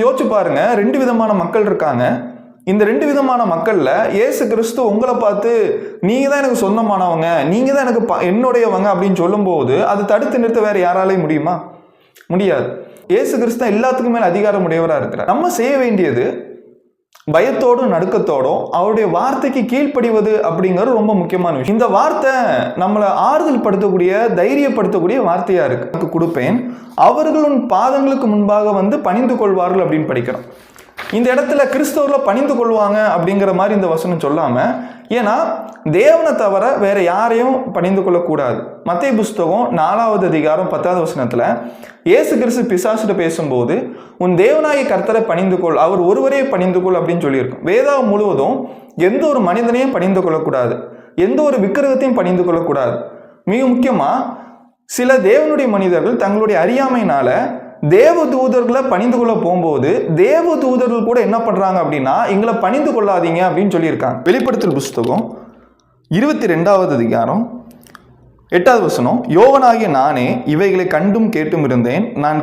யோசிச்சு பாருங்க, ரெண்டு விதமான மக்கள் இருக்காங்க. இந்த ரெண்டு விதமான மக்கள்ல இயேசு கிறிஸ்து உங்களை பார்த்து நீங்க தான் எனக்கு சொந்தமானவங்க, நீங்க தான் எனக்கு என்னுடையவங்க அப்படின்னு சொல்லும் போது அது தடுத்து நிறுத்த வேற யாராலையும் முடியுமா? முடியாது. இயேசு கிறிஸ்து எல்லாத்துக்கும் மேல அதிகாரம் உடையவராக இருக்கிறார். நம்ம செய்ய வேண்டியது பயத்தோடும் நடுக்கத்தோடும் அவருடைய வார்த்தைக்கு கீழ்ப்படிவது அப்படிங்கிறது ரொம்ப முக்கியமான விஷயம். இந்த வார்த்தை நம்மளை ஆறுதல் படுத்தக்கூடிய, தைரியப்படுத்தக்கூடிய வார்த்தையா இருக்கு. கொடுப்பேன், அவர்கள் உன் பாதங்களுக்கு முன்பாக வந்து பணிந்து கொள்வார்கள் அப்படின்னு படிக்கிறோம். இந்த இடத்துல கிறிஸ்தவர்ல பணிந்து கொள்வாங்க அப்படிங்கிற மாதிரி இந்த வசனம் சொல்லாம, ஏன்னா தேவனை தவிர வேற யாரையும் பணிந்து கொள்ளக்கூடாது. மத்தேயு புஸ்தகம் 4வது அதிகாரம் 10வது வசனத்துல இயேசு கிறிஸ்து பிசாசுகிட்ட பேசும்போது உன் தேவனாகிய கர்த்தரை பணிந்து கொள், அவர் ஒருவரே பணிந்து கொள் அப்படின்னு சொல்லியிருக்கும். வேதாகம் முழுவதும் எந்த ஒரு மனிதனையும் பணிந்து கொள்ளக்கூடாது, எந்த ஒரு விக்கிரகத்தையும் பணிந்து கொள்ளக்கூடாது. மிக முக்கியமா சில தேவனுடைய மனிதர்கள் தங்களுடைய அறியாமையினால தேவ தூதர்களை பணிந்து கொள்ள போகும்போது தேவ தூதர்கள் கூட என்ன பண்றாங்க அப்படின்னா, எங்களை பணிந்து கொள்ளாதீங்க அப்படின்னு சொல்லியிருக்காங்க. வெளிப்படுத்தல் புஸ்தகம் 22வது அதிகாரம் 8வது வசனம், யோவனாகிய நானே இவைகளை கண்டும் கேட்டும் இருந்தேன். நான்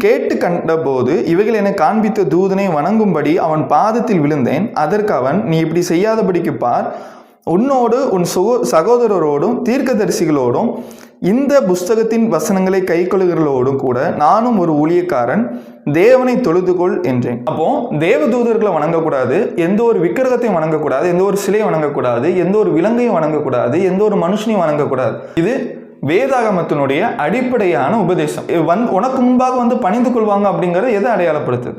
கேட்டு கண்டபோது இவைகளை என்னை காண்பித்த தூதனை வணங்கும்படி அவன் பாதத்தில் விழுந்தேன். அதற்கு அவன், நீ இப்படி செய்யாதபடிக்கு பார், உன்னோடு உன் சகோதரரோடும் தீர்க்கதரிசிகளோடும் இந்த புஸ்தகத்தின் வசனங்களை கை கொள்ளுகிறோடும் கூட நானும் ஒரு ஊழியக்காரன், தேவனை தொழுதுகொள் என்றேன். அப்போ தேவ தூதர்களை வணங்கக்கூடாது, எந்த ஒரு விக்கிரகத்தையும் வணங்கக்கூடாது, எந்த ஒரு சிலையை வணங்கக்கூடாது, எந்த ஒரு விலங்கையும் வணங்கக்கூடாது, எந்த ஒரு மனுஷனையும் வணங்கக்கூடாது. இது வேதாகமத்தினுடைய அடிப்படையான உபதேசம். உனக்கு முன்பாக வந்து பணிந்து கொள்வாங்க அப்படிங்கிறது எதை அடையாளப்படுத்துது?